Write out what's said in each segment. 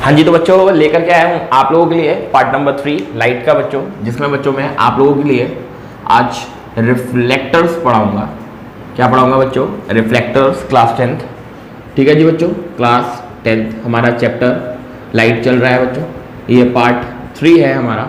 हाँ जी, तो बच्चों लेकर के आया हूँ आप लोगों के लिए पार्ट नंबर 3 लाइट का बच्चों, जिसमें बच्चों मैं आप लोगों के लिए आज रिफ्लेक्टर्स पढ़ाऊंगा। क्या पढ़ाऊंगा बच्चों? Reflectors, class 10th। ठीक है जी बच्चों, क्लास 10th हमारा चैप्टर लाइट चल रहा है बच्चों। ये पार्ट 3 है हमारा,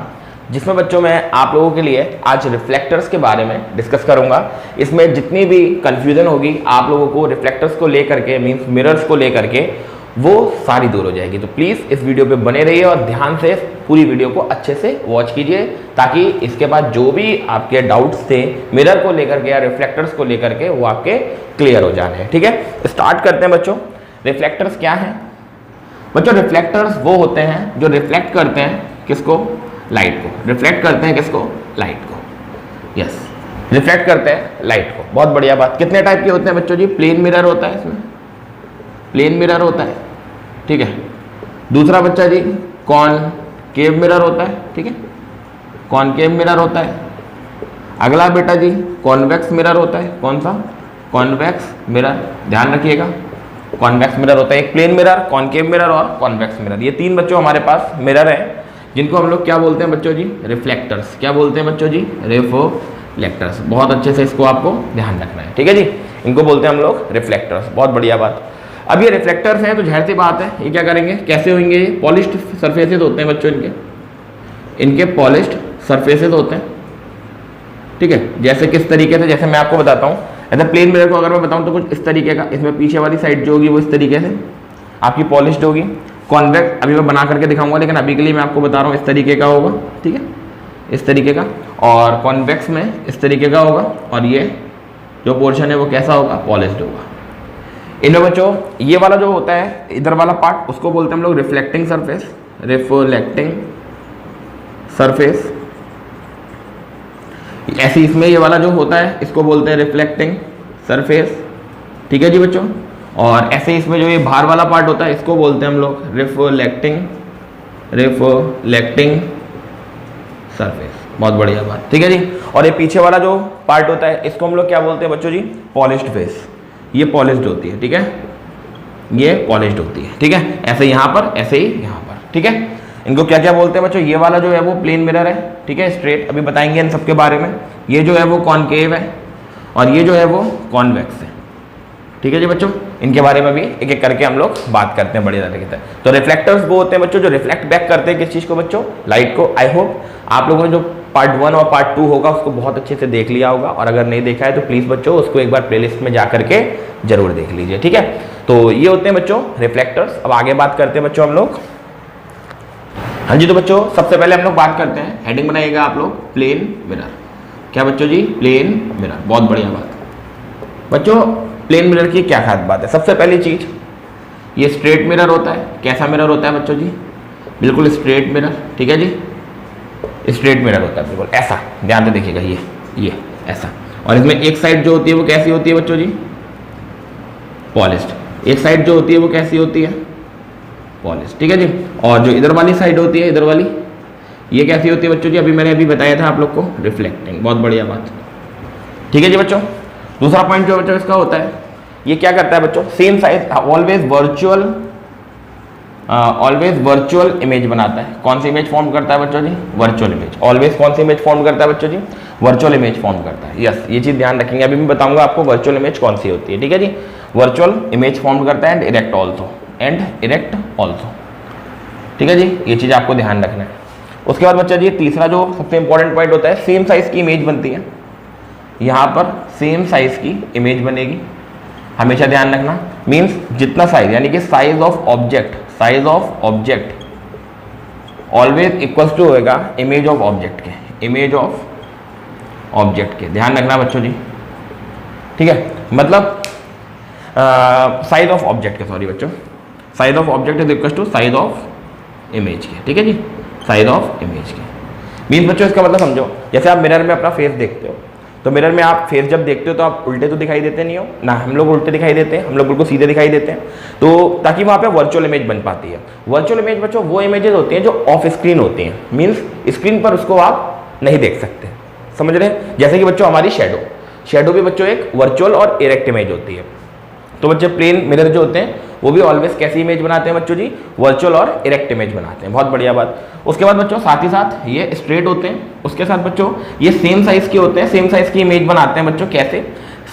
जिसमें बच्चों मैं आप लोगों के लिए आज रिफ्लेक्टर्स के बारे में डिस्कस करूंगा। इसमें जितनी भी कंफ्यूजन होगी आप लोगों को रिफ्लेक्टर्स को लेकर के, मीन्स मिरर्स को लेकर के, वो सारी दूर हो जाएगी। तो प्लीज़ इस वीडियो पे बने रहिए और ध्यान से पूरी वीडियो को अच्छे से वॉच कीजिए, ताकि इसके बाद जो भी आपके डाउट्स थे मिरर को लेकर के या रिफ्लेक्टर्स को लेकर के, वो आपके क्लियर हो जाने हैं। ठीक है, स्टार्ट करते हैं बच्चों। रिफ्लेक्टर्स क्या हैं बच्चों? रिफ्लेक्टर्स वो होते हैं जो रिफ्लेक्ट करते हैं किसको? लाइट को। रिफ्लेक्ट करते हैं किसको? लाइट को। यस, रिफ्लेक्ट करते हैं लाइट को। बहुत बढ़िया बात। कितने टाइप के होते हैं बच्चों जी? प्लेन मिरर होता है, इसमें प्लेन मिरर होता है। ठीक है, दूसरा बच्चा जी कॉनकेव मिरर होता है। ठीक है, कॉनकेव मिरर होता है। अगला बेटा जी कॉन्वेक्स मिरर होता है। कौन सा? कॉन्वेक्स मिरर, ध्यान रखिएगा। कॉन्वेक्स मिरर होता है एक प्लेन मिरर, कॉनकेव मिरर और कॉन्वेक्स मिरर। ये तीन बच्चों हमारे पास मिरर है, जिनको हम लोग क्या बोलते हैं बच्चों जी? रिफ्लेक्टर्स। क्या बोलते हैं बच्चों जी? रिफ्लेक्टर्स। बहुत अच्छे से इसको आपको ध्यान रखना है। ठीक है जी, इनको बोलते हैं हम लोग रिफ्लेक्टर्स। बहुत बढ़िया बात। अब ये रिफ्लेक्टर्स हैं तो जाहिर सी बात है, ये क्या करेंगे, कैसे होंगे? ये पॉलिश्ड सरफेसेस होते हैं बच्चों, इनके पॉलिश्ड सरफेसेस होते हैं। ठीक है, जैसे किस तरीके से, जैसे मैं आपको बताता हूँ। ऐसे प्लेन मिरर को अगर मैं बताऊँ तो कुछ इस तरीके का, इसमें पीछे वाली साइड जो होगी वो इस तरीके से आपकी पॉलिश्ड होगी। कॉन्वेक्स अभी मैं बना करके दिखाऊंगा, लेकिन अभी के लिए मैं आपको बता रहा हूँ इस तरीके का होगा। ठीक है, इस तरीके का। और कॉन्वेक्स में इस तरीके का होगा, और ये जो पोर्शन है वो कैसा होगा? पॉलिश्ड होगा। इनमें बच्चों ये वाला जो होता है इधर वाला पार्ट, उसको बोलते हैं हम लोग रिफ्लेक्टिंग सरफेस। Reflecting surface. ऐसे इसमें ये वाला जो होता है इसको बोलते हैं रिफ्लेक्टिंग सरफेस। ठीक है जी बच्चों। और ऐसे इसमें जो ये बाहर वाला पार्ट होता है इसको बोलते हैं हम लोग रिफ्लेक्टिंग सरफेस। बहुत बढ़िया बात। ठीक है जी। और ये पीछे वाला जो पार्ट होता है इसको हम लोग क्या बोलते हैं बच्चों जी? Polished face. ये पॉलिश्ड होती है। ठीक है, ये पॉलिश्ड होती है। ठीक है, ऐसे यहाँ पर, ऐसे ही यहाँ पर। ठीक है, इनको क्या क्या बोलते हैं बच्चों? ये वाला जो है वो प्लेन मिरर है। ठीक है, स्ट्रेट, अभी बताएंगे इन सबके बारे में। ये जो है वो कॉनकेव है, और ये जो है वो कॉन्वेक्स है। ठीक है जी बच्चों, इनके बारे में भी एक एक करके हम लोग बात करते हैं बढ़िया तरीके से। तो रिफ्लेक्टर्स वो होते हैं बच्चों जो रिफ्लेक्ट बैक करते हैं किस चीज़ को बच्चों? लाइट को। आई होप आप लोगों ने जो पार्ट 1 और पार्ट 2 होगा उसको बहुत अच्छे से देख लिया होगा, और अगर नहीं देखा है तो प्लीज़ बच्चों उसको एक बार प्लेलिस्ट में जा करके जरूर देख लीजिए। ठीक है, तो ये होते हैं बच्चों रिफ्लेक्टर्स। अब आगे बात करते हैं बच्चों हम लोग। हाँ जी, तो बच्चों सबसे पहले हम लोग बात करते हैं, हेडिंग बनाइएगा आप लोग, प्लेन मिरर। क्या बच्चों जी? Plane mirror. बहुत बढ़िया बात बच्चों। प्लेन मिरर की क्या खास बात है? सबसे पहली चीज, ये स्ट्रेट मिरर होता है। कैसा मिरर होता है बच्चों जी? बिल्कुल स्ट्रेट मिरर। ठीक है जी, स्ट्रेट मिरर होता है बिल्कुल ऐसा, ध्यान से देखिएगा। ये ऐसा। और इसमें एक साइड जो होती है वो कैसी होती है बच्चों जी? पॉलिश्ड। एक साइड जो होती है वो कैसी होती है? पॉलिश्ड। ठीक है जी। और जो इधर वाली साइड होती है, इधर वाली, ये कैसी होती है बच्चों जी? अभी मैंने बताया था आप लोग को, रिफ्लेक्टिंग। बहुत बढ़िया बात। ठीक है जी बच्चों। दूसरा पॉइंट जो बच्चों इसका होता है, ये क्या करता है बच्चों? Same size, always virtual image बनाता है। कौन सी इमेज फॉर्म करता है बच्चों जी? Virtual image. ऑलवेज कौन सी इमेज फॉर्म करता है बच्चों जी? वर्चुअल इमेज फॉर्म करता है। यस, ये चीज ध्यान रखेंगे। अभी मैं बताऊंगा आपको वर्चुअल इमेज कौन सी होती है। ठीक है जी, वर्चुअल इमेज फॉर्म करता है, एंड इरेक्ट ऑल्सो। ठीक है जी, ये चीज आपको ध्यान रखना है। उसके बाद बच्चा जी तीसरा जो सबसे इंपॉर्टेंट पॉइंट होता है, सेम साइज की इमेज बनती है। यहाँ पर सेम साइज की इमेज बनेगी, हमेशा ध्यान रखना। मीन्स जितना साइज, यानी कि size of object always equals to होगा इमेज ऑफ ऑब्जेक्ट के। ध्यान रखना बच्चों जी। ठीक है, मतलब साइज ऑफ ऑब्जेक्ट के, सॉरी बच्चों, size of object is equals to size of image के। ठीक है जी, साइज ऑफ इमेज के। मीन्स बच्चों इसका मतलब समझो, जैसे आप मिरर में अपना फेस देखते हो, तो मिरर में आप फेस जब देखते हो तो आप उल्टे तो दिखाई देते नहीं हो ना, हम लोग उल्टे दिखाई देते हैं, हम लोग बिल्कुल सीधे दिखाई देते हैं। तो ताकि वहाँ पे वर्चुअल इमेज बन पाती है। वर्चुअल इमेज बच्चों वो इमेजेस होती हैं जो ऑफ स्क्रीन होती हैं, मीन्स स्क्रीन पर उसको आप नहीं देख सकते। समझ रहे हैं? जैसे कि बच्चों हमारी शेडो भी बच्चों एक वर्चुअल और इरेक्ट इमेज होती है। तो बच्चे प्लेन मिरर जो होते हैं वो भी ऑलवेज कैसी इमेज बनाते हैं बच्चों जी, वर्चुअल और इरेक्ट इमेज बनाते हैं। बहुत बढ़िया बात। उसके बाद बच्चों साथ ही साथ ये स्ट्रेट होते हैं, उसके साथ बच्चों ये सेम साइज के होते हैं, सेम साइज की इमेज बनाते हैं बच्चों। कैसे?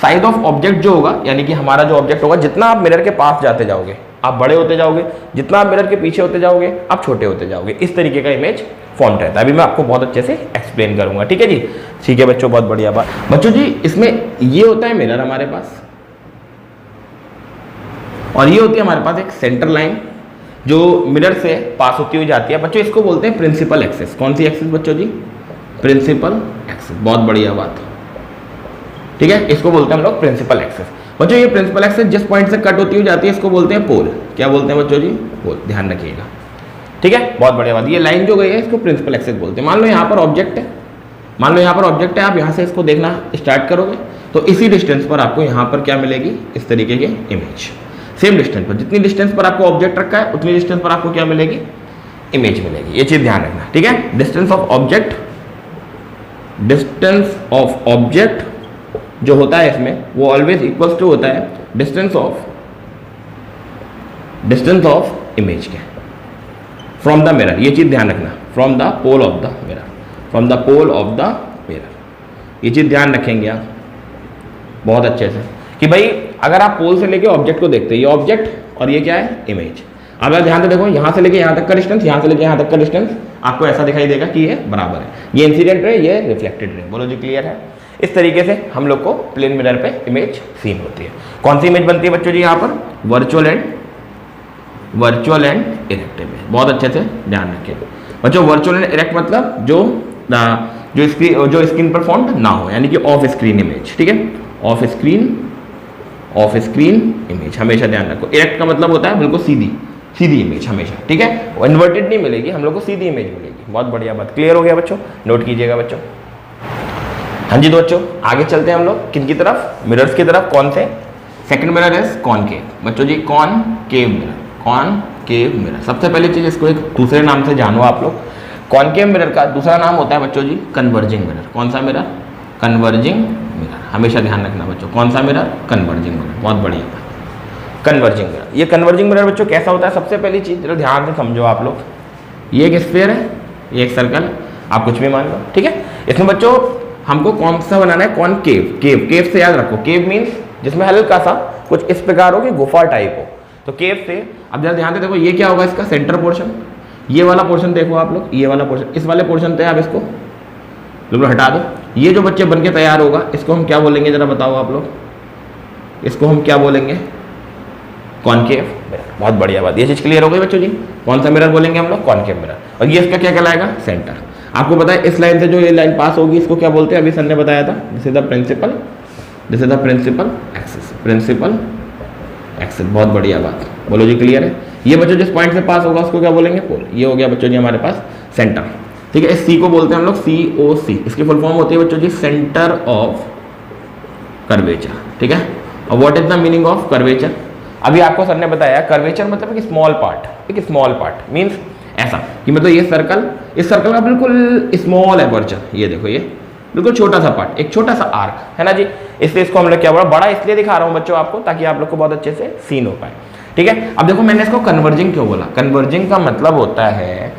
साइज ऑफ ऑब्जेक्ट जो होगा, यानी कि हमारा जो ऑब्जेक्ट होगा, जितना आप मिरर के पास जाते जाओगे आप बड़े होते जाओगे, जितना आप मिरर के पीछे होते जाओगे आप छोटे होते जाओगे। इस तरीके का इमेज फॉर्म रहता है। अभी मैं आपको बहुत अच्छे से एक्सप्लेन करूंगा, ठीक है जी। ठीक है बच्चों, बहुत बढ़िया बात। बच्चों जी इसमें ये होता है मिरर हमारे पास, और ये होती है हमारे पास एक सेंटर लाइन जो मिरर से पास होती हुई जाती है बच्चों। इसको बोलते हैं प्रिंसिपल एक्सिस। कौन सी एक्सिस बच्चों जी? Principal axis. बहुत बढ़िया बात, ठीक है। इसको बोलते हैं हम लोग प्रिंसिपल एक्सिस। बच्चों ये प्रिंसिपल एक्सिस जिस पॉइंट से कट होती हुई जाती है इसको बोलते हैं पोल। क्या बोलते हैं बच्चों जी? पोल। ध्यान रखिएगा, ठीक है। बहुत बढ़िया बात। ये लाइन जो गई है इसको प्रिंसिपल एक्सिस बोलते हैं। मान लो यहाँ पर ऑब्जेक्ट है, मान लो यहाँ पर ऑब्जेक्ट है, आप यहाँ से इसको देखना स्टार्ट करोगे तो इसी डिस्टेंस पर आपको यहाँ पर क्या मिलेगी? इस तरीके की इमेज। सेम डिस्टेंस पर, जितनी डिस्टेंस पर आपको ऑब्जेक्ट रखा है उतनी डिस्टेंस पर आपको क्या मिलेगी? इमेज मिलेगी। ये चीज ध्यान रखना, ठीक है। Distance of object, distance of object जो होता है इसमें वो ऑलवेज इक्वल्स टू होता है डिस्टेंस ऑफ इमेज के फ्रॉम द मिरर। ये चीज ध्यान रखना, from the pole of the mirror, from the pole of the mirror. ये चीज ध्यान रखेंगे आप बहुत अच्छे से कि भाई अगर आप पोल से लेके ऑब्जेक्ट को देखते हैं, ये ऑब्जेक्ट और ये क्या है? इमेज। अब आप ध्यान से देखो, यहाँ से लेके यहाँ तक का डिस्टेंस, यहाँ से लेके यहाँ तक का डिस्टेंस आपको ऐसा दिखाई देगा कि ये बराबर है। ये इंसिडेंट रे, ये रिफ्लेक्टेड रे। बोलो जी, क्लियर है? इस तरीके से हम लोग को प्लेन मिरर पे इमेज सीन होती है। कौन सी इमेज बनती है बच्चों जी यहाँ पर? Virtual and erect image. बहुत अच्छे से ध्यान रखिए बच्चों। वर्चुअल एंड इरेक्ट मतलब जो स्क्रीन पर फॉर्म्ड ना हो, यानी कि ऑफ स्क्रीन इमेज, ठीक है। ऑफ स्क्रीन इमेज हमेशा ध्यान रखो। इरेक्ट का मतलब होता है बिल्कुल सीधी इमेज हमेशा, ठीक है। इन्वर्टेड नहीं मिलेगी, हम लोग को सीधी इमेज मिलेगी। बहुत बढ़िया बात। क्लियर हो गया बच्चों? नोट कीजिएगा बच्चों। हाँ जी तो बच्चों आगे चलते हैं हम लोग किन की तरफ? मिरर्स की तरफ। कौन से? Second mirror is concave. बच्चों जी कॉनकेव मिरर, कॉनकेव मिरर। सबसे पहली चीज इसको एक दूसरे नाम से जानो आप लोग। कॉनकेव मिरर का दूसरा नाम होता है बच्चों जी कन्वर्जिंग मिरर। कौन सा मिरर? Converging mirror. हमेशा ध्यान रखना बच्चों, कौन सा मिरर? Converging mirror. बहुत बढ़िया बात। Converging mirror. ये कन्वर्जिंग मिरर बच्चों कैसा होता है? सबसे पहली चीज जरा ध्यान से समझो आप लोग। ये एक स्फीयर है, ये एक सर्कल, आप कुछ भी मान लो, ठीक है। इसमें बच्चों हमको कौन सा बनाना है? कॉनकेव। केव से याद रखो, केव मीन्स जिसमें हल्का सा कुछ इस प्रकार हो कि गुफा टाइप हो, तो केव से। अब जरा ध्यान से देखो, ये क्या होगा? इसका सेंटर पोर्शन, ये वाला पोर्शन देखो आप लोग, ये वाला पोर्शन, इस वाले पोर्शन पे आप इसको बिल्कुल हटा दो। ये जो बच्चे बन के तैयार होगा इसको हम क्या बोलेंगे? जरा बताओ आप लोग, इसको हम क्या बोलेंगे? Concave mirror. बहुत बढ़िया बात। ये चीज क्लियर हो गई बच्चों जी? कौन सा मिरर बोलेंगे हम लोग? Concave mirror. और ये इसका क्या कहलाएगा? सेंटर। आपको पता है इस लाइन से जो ये लाइन पास होगी इसको क्या बोलते हैं? अभी सर ने बताया था, this is the principal axis. Principal axis. बहुत बढ़िया बात। बोलो जी, क्लियर है? ये बच्चों जिस पॉइंट से पास होगा उसको क्या बोलेंगे? पोल। ये हो गया बच्चों जी हमारे पास सेंटर, ठीक है। इस सी को बोलते हैं हम लोग COC। इसकी फुल फॉर्म होती है बच्चों जी सेंटर ऑफ कर्वेचर, ठीक है। और what is the meaning of curvature? अभी आपको सर ने बताया कर्वेचर मतलब एक स्मॉल पार्ट मीन्स ऐसा कि मतलब ये सर्कल, इस सर्कल का बिल्कुल स्मॉल एपर्चर, ये देखो ये बिल्कुल छोटा सा पार्ट, एक छोटा सा आर्क है ना जी। इसलिए इसको हम लोग क्या बड़ा इसलिए दिखा रहा हूँ बच्चों आपको, ताकि आप लोग को बहुत अच्छे से सीन हो पाए, ठीक है। अब देखो मैंने इसको कन्वर्जिंग क्यों बोला? कन्वर्जिंग का मतलब होता है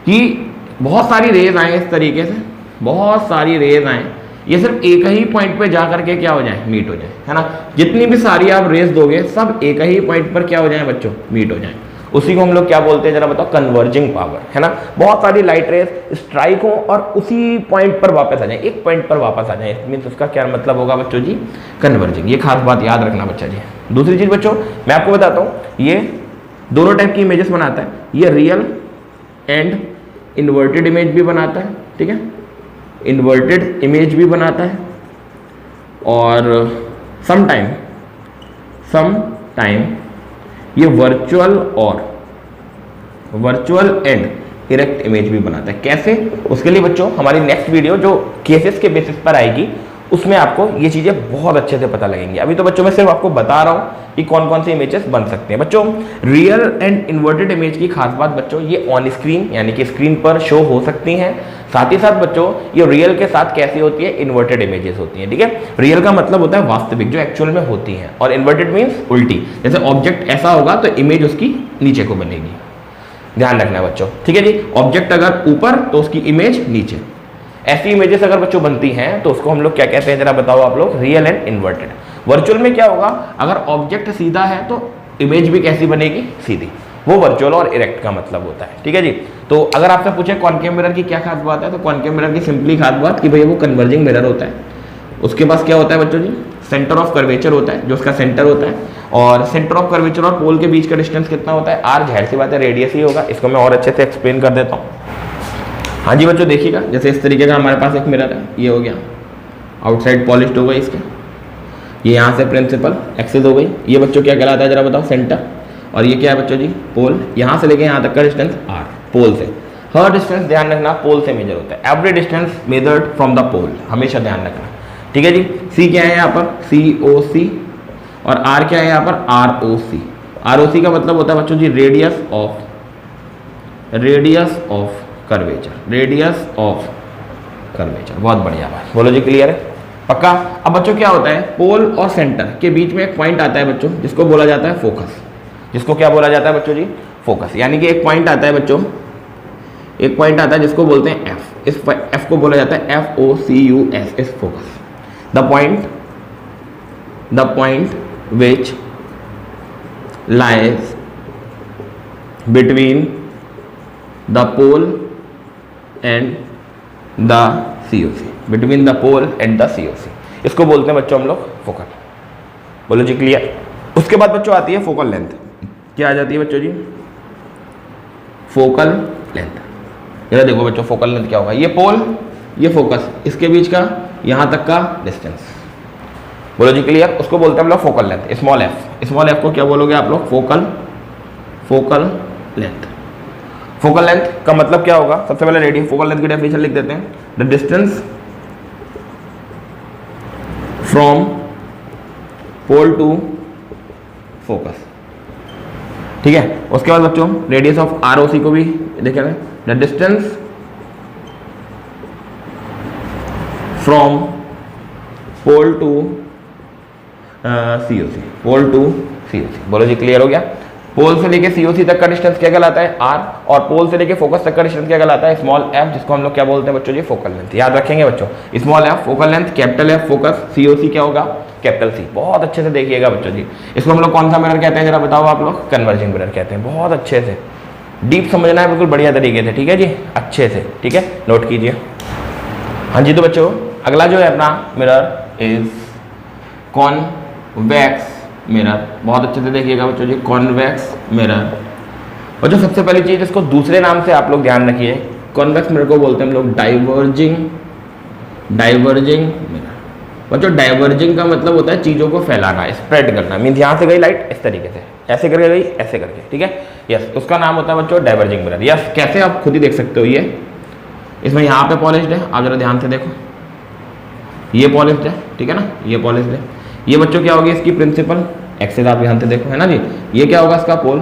कि बहुत सारी रेज आए इस तरीके से, बहुत सारी रेज आए, ये सिर्फ एक ही पॉइंट पे जा करके क्या हो जाए? मीट हो जाए, है ना। जितनी भी सारी आप रेज दोगे सब एक ही पॉइंट पर क्या हो जाए बच्चों? मीट हो जाए। उसी को हम लोग क्या बोलते हैं जरा बताओ? कन्वर्जिंग पावर, है ना। बहुत सारी लाइट रेज स्ट्राइक हो और उसी पॉइंट पर वापस आ जाए, एक पॉइंट पर वापस आ जाए, मीन्स उसका क्या मतलब होगा बच्चों जी? कन्वर्जिंग। ये खास बात याद रखना बच्चा जी। दूसरी चीज बच्चों मैं आपको बताता हूँ, ये दोनों टाइप की इमेजेस बनाता है। ये रियल एंड इन्वर्टेड इमेज भी बनाता है, ठीक है। इन्वर्टेड इमेज भी बनाता है, और सम टाइम ये वर्चुअल एंड इरेक्ट इमेज भी बनाता है। कैसे? उसके लिए बच्चों हमारी नेक्स्ट वीडियो जो केसेस के बेसिस पर आएगी उसमें आपको ये चीजें बहुत अच्छे से पता लगेंगी। अभी तो बच्चों मैं सिर्फ आपको बता रहा हूँ कि कौन कौन से इमेजेस बन सकते हैं। बच्चों रियल एंड इन्वर्टेड इमेज की खास बात बच्चों, ये ऑन स्क्रीन यानी कि स्क्रीन पर शो हो सकती हैं, साथ ही साथ बच्चों ये रियल के साथ कैसी होती है, इन्वर्टेड इमेजेस होती हैं, ठीक है। रियल का मतलब होता है वास्तविक, जो एक्चुअल में होती है, और इन्वर्टेड मीन्स उल्टी। जैसे ऑब्जेक्ट ऐसा होगा तो इमेज उसकी नीचे को बनेगी, ध्यान रखना है बच्चों, ठीक है जी। ऑब्जेक्ट अगर ऊपर तो उसकी इमेज नीचे। ऐसी इमेजेस अगर बच्चों बनती हैं तो उसको हम लोग क्या कहते हैं, जरा बताओ आप लोग, रियल एंड इन्वर्टेड। वर्चुअल में क्या होगा, अगर ऑब्जेक्ट सीधा है तो इमेज भी कैसी बनेगी, सीधी। वो वर्चुअल और इरेक्ट का मतलब होता है, ठीक है जी। तो अगर आपसे पूछे कॉनकेव मिरर की क्या खास बात है, तो कॉनकेव मिरर की सिंपली खास बात कि भैया वो कन्वर्जिंग मिरर होता है। उसके पास क्या होता है बच्चों जी, सेंटर ऑफ कर्वेचर होता है, जो उसका सेंटर होता है, और सेंटर ऑफ कर्वेचर और पोल के बीच का डिस्टेंस कितना होता है, आर। जाहिर सी बात है रेडियस ही होगा। इसको मैं और अच्छे से एक्सप्लेन कर देता हूँ। हाँ जी बच्चों देखिएगा, जैसे इस तरीके का हमारे पास एक मिरर है, ये हो गया, आउटसाइड पॉलिश्ड हो गई इसके, ये यहाँ से प्रिंसिपल एक्सिस हो गई। ये बच्चों क्या कहलाता है, जरा बताओ, सेंटर। और ये क्या है बच्चों जी, पोल। यहाँ से लेके यहाँ तक का डिस्टेंस आर, पोल से। हर डिस्टेंस ध्यान रखना पोल से मेजर होता है, every distance measured from the pole, हमेशा ध्यान रखना, ठीक है जी। सी क्या है यहाँ पर, सी ओ सी, और आर क्या है यहाँ पर, आर ओ सी। आर ओ सी का मतलब होता है बच्चों जी radius of curvature, radius of curvature. बहुत बढ़िया बात, बोलो जी क्लियर है, पक्का। अब बच्चों क्या होता है, पोल और सेंटर के बीच में एक पॉइंट आता है बच्चों, जिसको बोला जाता है फोकस। जिसको क्या बोला जाता है बच्चों जी, फोकस। यानी कि एक पॉइंट आता है बच्चों, एक पॉइंट आता है जिसको बोलते हैं एफ। इस एफ को बोला जाता है FOCUS, इस focus. The point which lies between the pole and the COC, between the pole and the COC, इसको बोलते हैं बच्चों हम लोग फोकल। बोलो जी क्लियर। उसके बाद बच्चों आती है फोकल लेंथ। क्या आ जाती है बच्चों जी, फोकल लेंथ। जरा देखो बच्चों फोकल लेंथ क्या होगा, ये पोल, ये फोकस, इसके बीच का यहाँ तक का डिस्टेंस। बोलो जी क्लियर। उसको बोलते हैं हम लोग focal length, small F. Small F को क्या बोलोगे आप लोग, फोकल लेंथ। फोकल लेंथ का मतलब क्या होगा, सबसे पहले रेडी फोकल लेंथ की डेफिनेशन लिख देते हैं, the distance from pole to focus, ठीक है। उसके बाद बच्चों रेडियस ऑफ ROC को भी देखेंगे, the distance from pole to COC, pole to COC। बोलो जी क्लियर हो गया। पोल से लेके COC तक का डिस्टेंस क्या कहलाता है, R, और पोल से लेके फोकस तक का डिस्टेंस क्या कहलाता है, स्मॉल f, जिसको हम लोग क्या बोलते हैं बच्चों जी, फोकल लेंथ। याद रखेंगे बच्चों, small f focal length, capital F focus, COC क्या होगा, कैपिटल C। बहुत अच्छे से देखिएगा बच्चों जी। इसको हम लोग कौन सा मिरर कहते हैं, जरा बताओ आप लोग, कन्वर्जिंग मिरर कहते हैं। बहुत अच्छे से डीप समझना है, बिल्कुल बढ़िया तरीके से, ठीक है जी, अच्छे से, ठीक है, नोट कीजिए। हाँ जी, तो बच्चों अगला जो है अपना मिरर इज कॉन्वेक्स मिरर। बहुत अच्छे से देखिएगा बच्चों जी, कॉन्वेक्स मिरर। और जो सबसे पहली चीज, इसको दूसरे नाम से आप लोग ध्यान रखिए, कॉन्वेक्स मिरर को बोलते हैं हम लोग डाइवर्जिंग मिरर। बच्चों डाइवर्जिंग का मतलब होता है चीजों को फैलाना, स्प्रेड करना। मीन्स यहाँ से गई लाइट इस तरीके से, ऐसे करके गई, ऐसे करके, ठीक है, यस, उसका नाम होता है बच्चों डाइवर्जिंग मिरर। यस, कैसे आप खुद ही देख सकते हो। ये इसमें यहाँ पे पॉलिश्ड है, आप जरा ध्यान से देखो, ये पॉलिश्ड है, ठीक है ना, ये पॉलिश्ड है। ये बच्चों क्या होगी, इसकी प्रिंसिपल एक्सिस, आप ध्यान से देखो, है ना जी। ये क्या होगा, इसका पोल,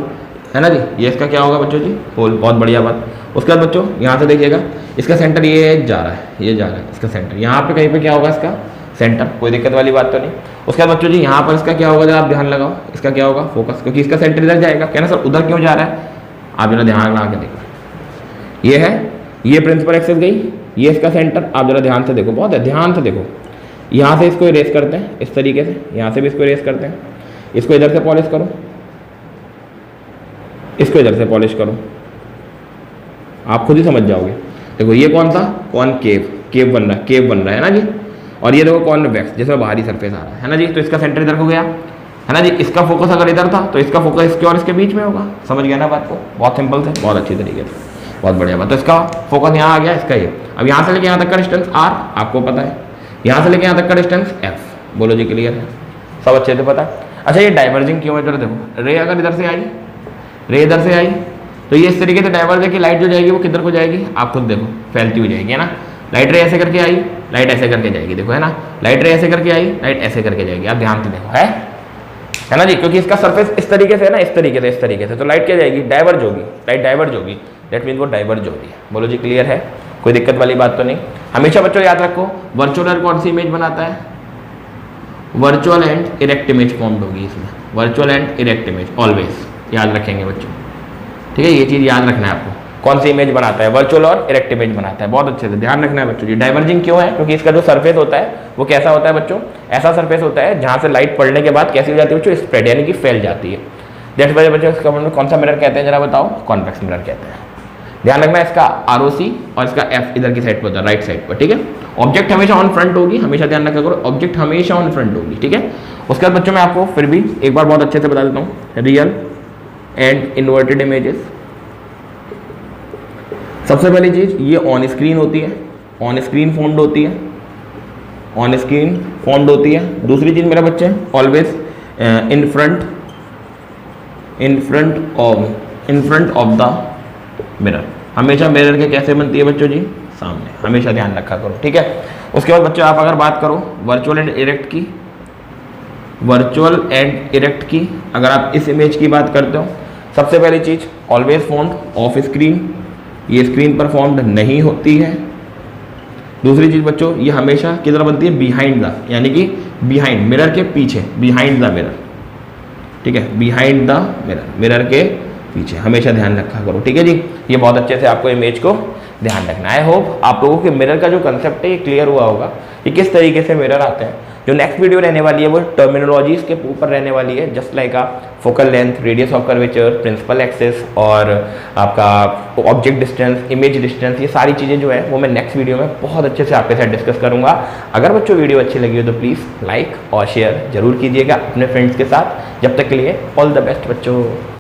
है ना जी, ये इसका क्या होगा बच्चों जी, पोल। बहुत बढ़िया बात। उसके बाद बच्चों यहाँ से देखिएगा, इसका सेंटर ये जा रहा है, ये जा रहा है, इसका सेंटर यहाँ पे कहीं पे क्या होगा, इसका सेंटर, कोई दिक्कत वाली बात तो नहीं। उसके बाद बच्चों जी यहाँ पर इसका क्या होगा, जरा आप ध्यान लगाओ, इसका क्या होगा, फोकस, क्योंकि इसका सेंटर इधर जाएगा। कहना सर उधर क्यों जा रहा है, आप जरा ध्यान लगा के देखो, ये है, ये प्रिंसिपल एक्सिस गई, ये इसका सेंटर, आप जरा ध्यान से देखो, बहुत ध्यान से देखो। यहाँ से इसको इरेज करते हैं इस तरीके से, यहाँ से भी इसको इरेज करते हैं, इसको इधर से पॉलिश करो, इसको इधर से पॉलिश करो, आप खुद ही समझ जाओगे। देखो ये कौन सा, केव बन रहा है, केव बन रहा है ना जी। और ये देखो कॉन्वेक्स, जिसमें बाहरी सरफेस आ रहा है ना जी। तो इसका सेंटर इधर को गया, है ना जी। इसका फोकस अगर इधर था तो इसका फोकस इसके और इसके बीच में होगा। समझ गया ना बात को, बहुत सिंपल से, बहुत अच्छी तरीके से, बहुत बढ़िया बात। तो इसका फोकस यहाँ आ गया, इसका ये। अब यहाँ से लेके यहाँ तक का डिस्टेंस R आपको पता है, यहाँ से लेके यहाँ तक का डिस्टेंस F। बोलो जी क्लियर है, सब अच्छे से पता है। अच्छा ये डाइवर्जिंग क्यों है, जरा देखो, रे अगर इधर से आई, रे इधर से आई, तो ये इस तरीके से डाइवर्ज है कि लाइट जो जाएगी वो किधर को जाएगी, आप खुद देखो, फैलती हुई जाएगी, है ना। लाइट रे ऐसे करके आई, लाइट ऐसे करके जाएगी, देखो, है ना। लाइट रे ऐसे करके आई, लाइट ऐसे करके जाएगी, आप ध्यान से देखो, है ना जी। क्योंकि इसका सरफेस इस तरीके से है ना, इस तरीके से, तो लाइट क्या जाएगी, डाइवर्ज होगी, लाइट डाइवर्ज होगी, दैट मीन वो डाइवर्ज हो रही है। बोलो जी क्लियर है। कोई दिक्कत वाली बात तो नहीं। हमेशा बच्चों याद रखो वर्चुअल कौन सी इमेज बनाता है, virtual and erect image formed होगी इसमें, virtual and erect image always याद रखेंगे बच्चों, ठीक है। ये चीज़ याद रखना है आपको, कौन सी इमेज बनाता है, वर्चुअल और इरेक्ट इमेज बनाता है, बहुत अच्छे से ध्यान रखना है बच्चों जी। डाइवर्जिंग क्यों है, क्योंकि इसका जो सरफेस होता है वो कैसा होता है बच्चों, ऐसा सरफेस होता है जहाँ से लाइट पड़ने के बाद कैसी हो जाती है बच्चों, स्प्रेड यानी कि फैल जाती है। दैट्स व्हाई बच्चों इसका कौन सा मिरर कहते हैं जरा बताओ, कॉन्वेक्स मिरर कहते हैं। ध्यान रखना है इसका ROC और इसका F इधर की साइड पर होता है, राइट साइड पर, ठीक है। ऑब्जेक्ट हमेशा ऑन फ्रंट होगी, हमेशा ध्यान रखा करो, ऑब्जेक्ट हमेशा ऑन फ्रंट होगी, ठीक है। उसके बाद बच्चों मैं आपको फिर भी एक बार बहुत अच्छे से बता देता हूँ, रियल एंड इन्वर्टेड इमेजेस। सबसे पहली चीज ये ऑन स्क्रीन होती है, ऑन स्क्रीन फॉर्म्ड होती है, ऑन स्क्रीन फॉर्म्ड होती है। दूसरी चीज मेरे बच्चे always in front of the mirror, हमेशा मिरर के कैसे बनती है बच्चों जी, सामने, हमेशा ध्यान रखा करो, ठीक है। उसके बाद बच्चों आप अगर बात करो वर्चुअल एंड इरेक्ट की, वर्चुअल एंड इरेक्ट की अगर आप इस इमेज की बात करते हो, सबसे पहली चीज ऑलवेज फॉर्म्ड ऑफ स्क्रीन, ये स्क्रीन पर फॉर्म्ड नहीं होती है। दूसरी चीज बच्चों ये हमेशा किधर बनती है, बिहाइंड द, यानी कि बिहाइंड मिरर के पीछे, बिहाइंड द मिरर, ठीक है, बिहाइंड द मिरर, मिरर के पीछे, हमेशा ध्यान रखा करो, ठीक है जी। ये बहुत अच्छे से आपको इमेज को ध्यान रखना है। आई होप आप लोगों के मिरर का जो कंसेप्ट है ये क्लियर हुआ होगा कि किस तरीके से मिरर आते हैं। जो नेक्स्ट वीडियो रहने वाली है वो टर्मिनोलॉजीज के ऊपर रहने वाली है, just like focal length, radius of curvature, principal axis और आपका ऑब्जेक्ट डिस्टेंस, इमेज डिस्टेंस, ये सारी चीज़ें जो है वो मैं नेक्स्ट वीडियो में बहुत अच्छे से आपके साथ डिस्कस करूंगा। अगर बच्चों वीडियो अच्छी लगी हो तो प्लीज़ लाइक और शेयर जरूर कीजिएगा अपने फ्रेंड्स के साथ। जब तक के लिए ऑल द बेस्ट बच्चों।